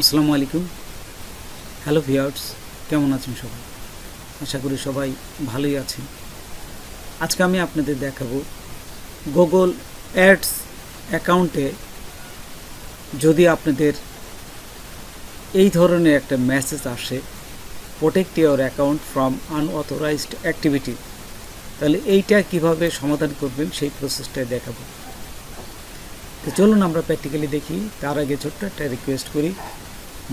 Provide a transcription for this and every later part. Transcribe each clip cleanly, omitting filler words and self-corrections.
আসসালামু আলাইকুম। Hello viewers, কেমন আছেন সবাই? আশা করি সবাই ভালোই আছেন। আজকে আমি আপনাদের দেখাবো গুগল অ্যাডস অ্যাকাউন্টে যদি আপনাদের এই ধরনের একটা মেসেজ আসে, protect your account from unauthorised activity, তাহলে এইটা কিভাবে সমাধান করবেন সেই প্রসেসটাই দেখাবো। তো চলুন আমরা প্র্যাকটিক্যালি দেখি। তার আগে ছোট্ট একটা রিকোয়েস্ট করি,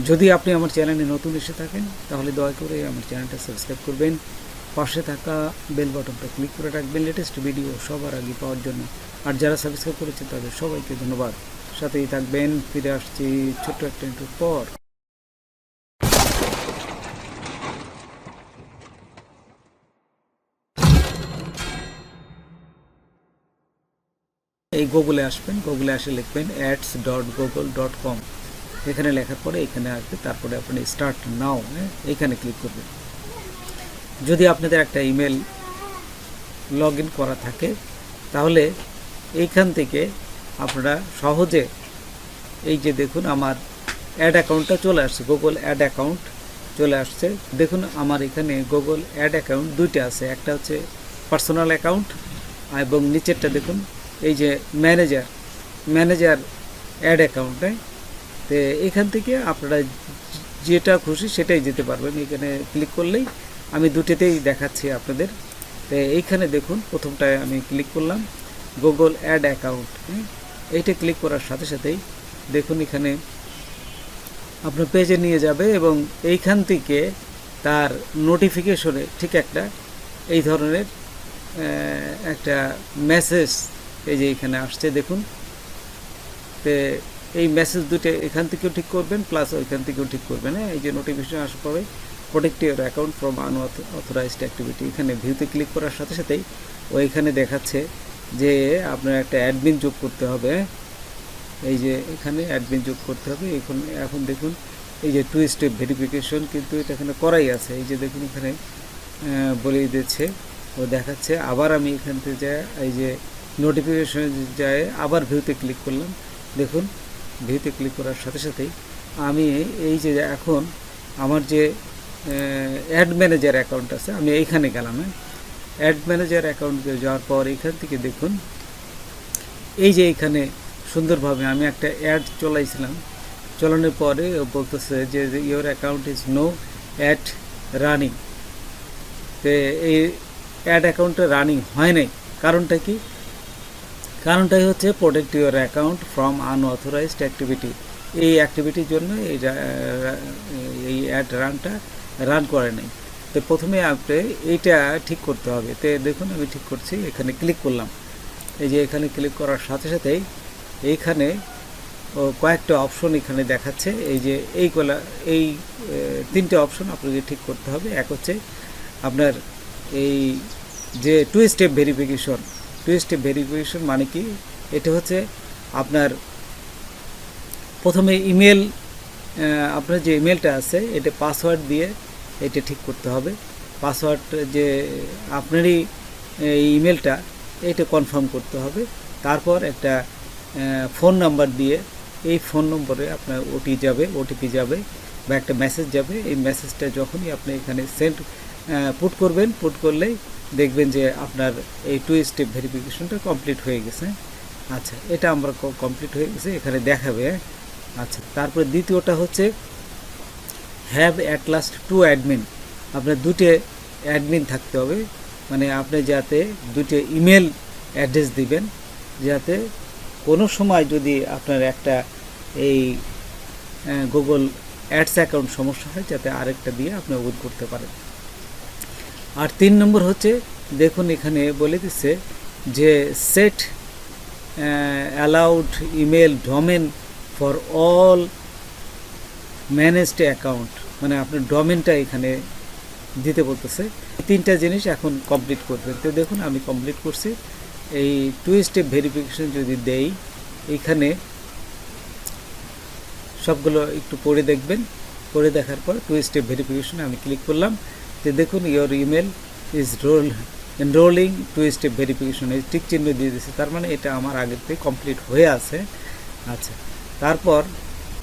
যদি আপনি আমার চ্যানেলে নতুন এসে থাকেন তাহলে দয়া করে আমার চ্যানেলটা সাবস্ক্রাইব করবেন, পাশে থাকা বেল বাটনটা ক্লিক করে রাখবেন লেটেস্ট ভিডিও সবার আগে পাওয়ার জন্য। আর যারা সাবস্ক্রাইব করেছেন তাদের সবাইকে ধন্যবাদ। সাথেই থাকবেন। ফিরে আসছি ছোট্ট একটা ইন্ট্রোর পর। এই গুগলে আসবেন, গুগলে আসে লিখবেন ads.google.com। এখানে লেখার পরে এখানে আসবে, তারপরে আপনি স্টার্ট নাও এখানে ক্লিক করবেন। যদি আপনাদের একটা ইমেল লগ ইন করা থাকে তাহলে এইখান থেকে আপনারা সহজে এই যে দেখুন আমার অ্যাড অ্যাকাউন্টটা চলে আসছে, গুগল অ্যাড অ্যাকাউন্ট চলে আসছে। দেখুন আমার এখানে গুগল অ্যাড অ্যাকাউন্ট দুইটা আছে, একটা হচ্ছে পার্সোনাল অ্যাকাউন্ট এবং নিচেরটা দেখুন এই যে ম্যানেজার অ্যাড অ্যাকাউন্টে। তো এখান থেকে আপনারা যেটা খুশি সেটাই যেতে পারবেন। এখানে ক্লিক করলেই আমি দুটোতেই দেখাচ্ছি আপনাদের। তো এইখানে দেখুন প্রথমটায় আমি ক্লিক করলাম গুগল অ্যাড অ্যাকাউন্ট। এইটা ক্লিক করার সাথে সাথেই দেখুন এখানে আপনার পেজে নিয়ে যাবে এবং এইখান থেকে তার নোটিফিকেশনে ঠিক একটা এই ধরনের একটা মেসেজ এই যে এখানে আসছে দেখুন। তো এই মেসেজ দুটো এখান থেকেও ঠিক করবেন, প্লাস ওইখান থেকেও ঠিক করবেন। এই যে নোটিফিকেশন আসার পরে protect your account from unauthorised activity, এখানে ভিউতে ক্লিক করার সাথে সাথেই ওইখানে দেখাচ্ছে যে আপনার একটা অ্যাডমিন যোগ করতে হবে। এই যে এখানে অ্যাডমিন যোগ করতে হবে। এখন দেখুন এই যে 2 স্টেপ ভেরিফিকেশন, কিন্তু এটা এখানে করাই আছে। এই যে দেখুন এখানে বলে দিচ্ছে, ও দেখাচ্ছে। আবার আমি এখান থেকে যাই, এই যে নোটিফিকেশনে যায় আবার ভিউতে ক্লিক করলাম। দেখুন ভিউতে ক্লিক করার সাথে সাথেই আমি এই যে এখন আমার যে অ্যাড ম্যানেজার অ্যাকাউন্ট আছে আমি এইখানে গেলাম। অ্যাড ম্যানেজার অ্যাকাউন্টে যাওয়ার পর এখান থেকে দেখুন এই যে এখানে সুন্দরভাবে আমি একটা অ্যাড চলানোর পরে বলতেছে যে your account is no ad running. তো এই অ্যাড অ্যাকাউন্টে রানিং হয় নাই, কারণটা কি? কারণটাই হচ্ছে protect your account from unauthorised activity. এই অ্যাক্টিভিটির জন্য এই অ্যাড রান করে নাই। তো প্রথমে আপনি এইটা ঠিক করতে হবে। তো দেখুন আমি ঠিক করছি, এখানে ক্লিক করলাম। এই যে এখানে ক্লিক করার সাথে সাথেই এইখানে কয়েকটা অপশন এখানে দেখাচ্ছে। এই যে এই 3টে অপশন আপনাকে ঠিক করতে হবে। এক হচ্ছে আপনার এই যে 2 স্টেপ ভেরিফিকেশন মানে কি? এটা হচ্ছে আপনার প্রথমে ইমেল, আপনার যে ইমেলটা আছে এটা পাসওয়ার্ড দিয়ে এটা ঠিক করতে হবে। পাসওয়ার্ড যে আপনারই এই ইমেলটা এটা কনফার্ম করতে হবে। তারপর একটা ফোন নাম্বার দিয়ে এই ফোন নম্বরে আপনার ওটিপি যাবে বা একটা মেসেজ যাবে। এই মেসেজটা যখনই আপনি এখানে পুট করলেই দেখবেন যে আপনার এই 2 স্টেপ ভেরিফিকেশনটা কমপ্লিট হয়ে গেছে। আচ্ছা, এটা আমরা কমপ্লিট হয়ে গেছে এখানে দেখাবে। আচ্ছা, তারপরে দ্বিতীয়টা হচ্ছে হ্যাভ অ্যাট লাস্ট 2 অ্যাডমিন। আপনার 2টে অ্যাডমিন থাকতে হবে, মানে আপনি যাতে 2টে ইমেল অ্যাড্রেস দিবেন, যাতে কোনো সময় যদি আপনার একটা এই গুগল অ্যাডস অ্যাকাউন্ট সমস্যা হয় যাতে আরেকটা দিয়ে আপনি ওপেন করতে পারেন। আর 3 নম্বর হচ্ছে দেখুন এখানে বলে দিচ্ছে যে set allowed email domain for all managed account, মানে আপনার ডোমেনটা এখানে দিতে বলতেছে। 3টা জিনিস এখন কমপ্লিট করবেন। তো দেখুন আমি কমপ্লিট করছি। এই 2 স্টেপ ভেরিফিকেশন যদি দেই, এখানে সবগুলো একটু পড়ে দেখবেন। পড়ে দেখার পর 2 স্টেপ ভেরিফিকেশনে আমি ক্লিক করলাম। তো দেখুন your email is এনরোলিং 2 step verification, এই টিক চিহ্ন দিয়ে দিয়েছে, তার মানে এটা আমার আগের থেকে কমপ্লিট হয়ে আছে। আচ্ছা, তারপর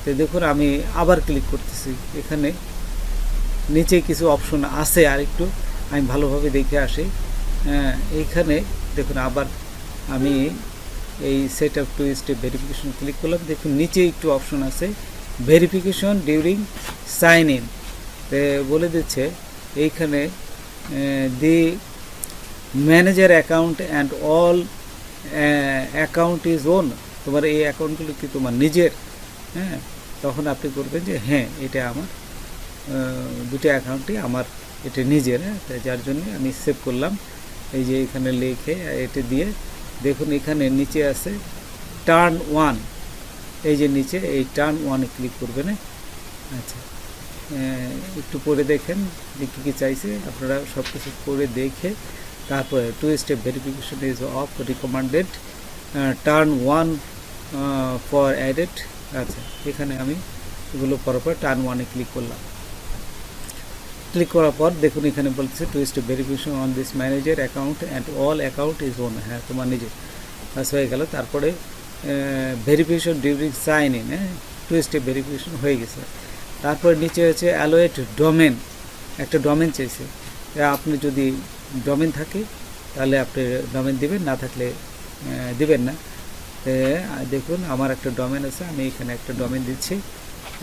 তো দেখুন আমি আবার ক্লিক করতেছি, এখানে নিচে কিছু অপশন আছে, আর একটু আমি ভালোভাবে দেখে আসি। এইখানে দেখুন আবার আমি এই set up to step verification click করলাম, দেখুন নিচে একটু অপশন আছে ভেরিফিকেশন ডিউরিং সাইন ইন, বলে দিচ্ছে এইখানে the manager account and all account is own, তোমার এই অ্যাকাউন্টগুলো কি তোমার নিজের? হ্যাঁ, তখন আপনি করবেন যে হ্যাঁ এটা আমার দুটো অ্যাকাউন্টই আমার, এটা নিজের। হ্যাঁ, যার জন্য আমি সেভ করলাম। এই যে এখানে লিখে এটা দিয়ে দেখুন এখানে নিচে আছে টার্ন ওয়ান, এই যে নিচে এই টার্ন ওয়ানে ক্লিক করবেন। আচ্ছা, একটু পরে দেখেন যে কী কী চাইছে, আপনারা সব কিছু করে দেখে তারপরে two step verification is off recommended, turn one for added. আচ্ছা, এখানে আমি এগুলো করার পর টার্ন ওয়ানে ক্লিক করলাম। ক্লিক করার পর দেখুন এখানে বলতেছে two step verification on this manager account and all account is on, হ্যাঁ তোমার নিজে কাজ হয়ে গেল। তারপরে ভেরিফিকেশন ডিউরিং সাইন ইন, হ্যাঁ টু স্টেপ ভেরিফিকেশন হয়ে গেছে। তারপরে নিচে হচ্ছে অ্যালোয়েট ডোমেন, একটা ডোমেন চাইছে, আপনি যদি ডোমেন থাকে তাহলে আপনি ডোমেন দিবেন, না থাকলে দিবেন না। দেখুন আমার একটা ডোমেন আছে, আমি এখানে একটা ডোমেন দিচ্ছি।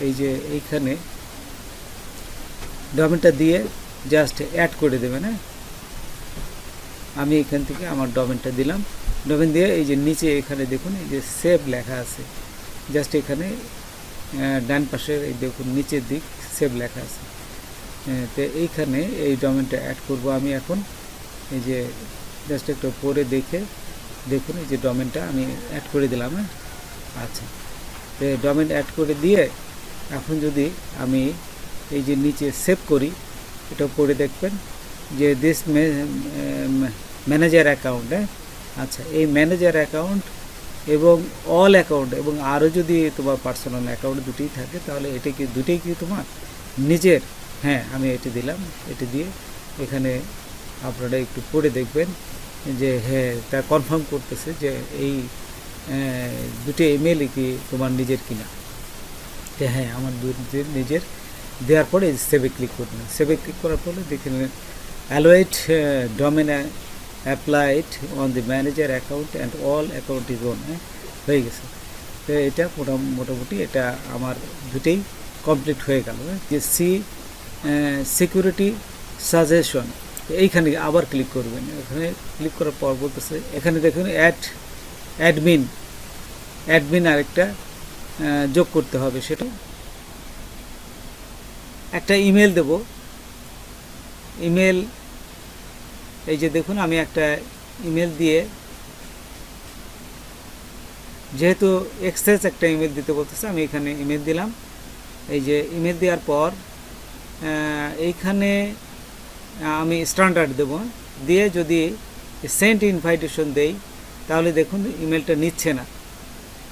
এই যে এইখানে ডোমেনটা দিয়ে জাস্ট অ্যাড করে দেবেন। হ্যাঁ, আমি এখান থেকে আমার ডোমেনটা দিলাম, ডোমেন দিয়ে এই যে নিচে এখানে দেখুন এই যে সেভ লেখা আছে, জাস্ট এখানে ডান পাশের এই দেখুন নিচের দিক সেভ লেখা আছে। তো এইখানে এই ডোমেনটা অ্যাড করব আমি এখন। এই যে জাস্ট একটু পরে দেখে দেখুন এই যে ডোমেনটা আমি অ্যাড করে দিলাম। হ্যাঁ, আচ্ছা, তো ডোমেন অ্যাড করে দিয়ে এখন যদি আমি এই যে নিচে সেভ করি, এটা পরে দেখবেন যে দিস ম্যানেজার অ্যাকাউন্ট। হ্যাঁ, আচ্ছা, এই ম্যানেজার অ্যাকাউন্ট এবং অল অ্যাকাউন্ট এবং আরও যদি তোমার পার্সোনাল অ্যাকাউন্ট দুটোই থাকে তাহলে এটা কি দুটোই কি তোমার নিজের? হ্যাঁ, আমি এটা দিলাম। এটা দিয়ে এখানে আপনারা একটু পড়ে দেখবেন যে হ্যাঁ তা কনফার্ম করতেছে যে এই দুটো ইমেলই কি তোমার নিজের কিনা। তো হ্যাঁ আমার নিজের, দেওয়ার পরে সেভে ক্লিক করবেন। সেভে ক্লিক করার পরে দেখে নেবেন allowed domain applied on the manager account and all account is own, হয়ে গেছে। তো এটা মোটামুটি এটা আমার দুটেই কমপ্লিট হয়ে গেল। যে সিকিউরিটি সাজেশন, এইখানে আবার ক্লিক করবেন। এখানে ক্লিক করার পর বলতেছে এখানে দেখুন অ্যাডমিন আরেকটা যোগ করতে হবে, সেটা একটা ইমেল দেব। ইমেল এই যে দেখুন আমি একটা ইমেল দিয়ে, যেহেতু এক্সেস একটা ইমেল দিতে বলতেছে আমি এখানে ইমেল দিলাম। এই যে ইমেল দেওয়ার পর এইখানে আমি স্ট্যান্ডার্ড দেব, দিয়ে যদি সেন্ড ইনভাইটেশন দেই তাহলে দেখুন ইমেলটা নিচ্ছে না।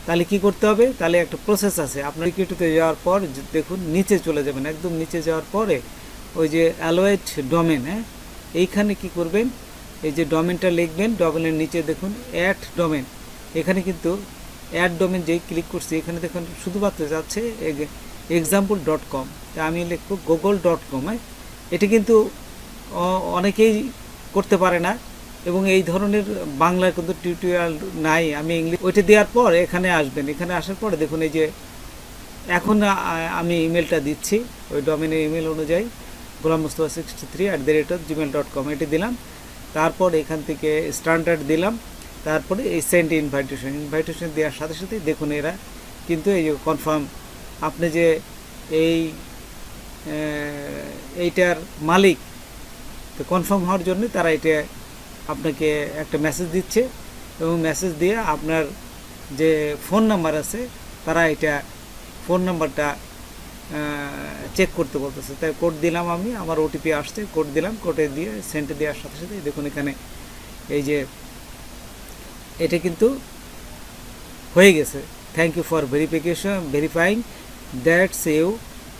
তাহলে কি করতে হবে? তাহলে একটা প্রসেস আছে। আপনার সিকিউরিটিতে যাওয়ার পর দেখুন নিচে চলে যাবেন, একদম নিচে যাওয়ার পরে ওই যে অ্যালোয়েট ডোমেন, হ্যাঁ এইখানে কি করবেন, এই যে ডোমেনটা লিখবেন, ডোমেনের নিচে দেখুন অ্যাড ডোমেন, এখানে কিন্তু অ্যাড ডোমেন যেই ক্লিক করছি এখানে দেখুন শুধুমাত্র যাচ্ছে example.com, তা আমি লিখব google.com। এটা কিন্তু অনেকেই করতে পারে না এবং এই ধরনের বাংলার কিন্তু টিউটোরিয়াল নাই, আমি ইংলিশ। ওইটা দেওয়ার পর এখানে আসবেন, এখানে আসার পরে দেখুন এই যে এখন আমি ইমেলটা দিচ্ছি ওই ডোমেনের ইমেল অনুযায়ী golammostafa63@gmail.com এটা দিলাম। তারপর এখান থেকে স্ট্যান্ডার্ড দিলাম, তারপরে এই সেন্ড ইনভাইটেশন দেওয়ার সাথে সাথে দেখুন এরা কিন্তু এই যে কনফার্ম, আপনি যে এইটার মালিক, তো কনফার্ম হওয়ার জন্য তারা এটা আপনাকে একটা মেসেজ দিচ্ছে এবং মেসেজ দিয়ে আপনার যে ফোন নাম্বার আছে তারা এটা ফোন নাম্বারটা চেক করতে বলতেছে। তাই কোড দিলাম আমি, আমার ওটিপি আসছে, কোড দিলাম, কোডে দিয়ে সেন্ড দেওয়ার সাথে সাথে দেখুন এখানে এই যে এটা কিন্তু হয়ে গেছে। Thank you for verifying that's you,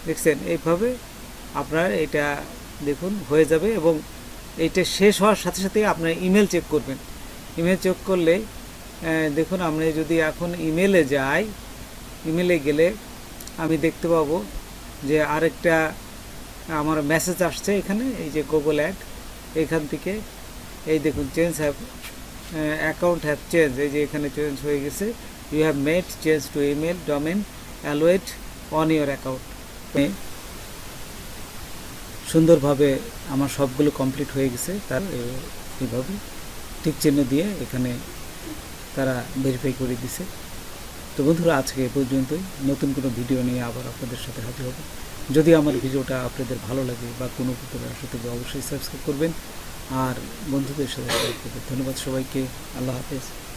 দেখছেন এইভাবে আপনার এটা দেখুন হয়ে যাবে। এবং এইটা শেষ হওয়ার সাথে সাথে আপনার ইমেল চেক করবেন। ইমেল চেক করলে দেখুন আমরা যদি এখন ইমেলে যাই, ইমেলে গেলে আমি দেখতে পাবো যে আরেকটা আমার মেসেজ আসছে এখানে, এই যে গুগল অ্যাড, এখান থেকে এই দেখুন change have account have change, এই যে এখানে চেঞ্জ হয়ে গেছে, you have made change to email domain allowed on your account. সুন্দরভাবে আমার সবগুলো কমপ্লিট হয়ে গেছে, তার এইভাবে টিক চিহ্ন দিয়ে এখানে তারা ভেরিফাই করে দিছে। তো বন্ধুরা, আজকে এ পর্যন্তই। নতুন কোনো ভিডিও নিয়ে আবার আপনাদের সাথে হাজির হব। যদি আমার ভিডিওটা আপনাদের ভালো লাগে বা কোনো উপকারে আসে তবে অবশ্যই সাবস্ক্রাইব করবেন আর বন্ধুদের সাথে শেয়ার করবেন। ধন্যবাদ সবাইকে। আল্লাহ হাফেজ।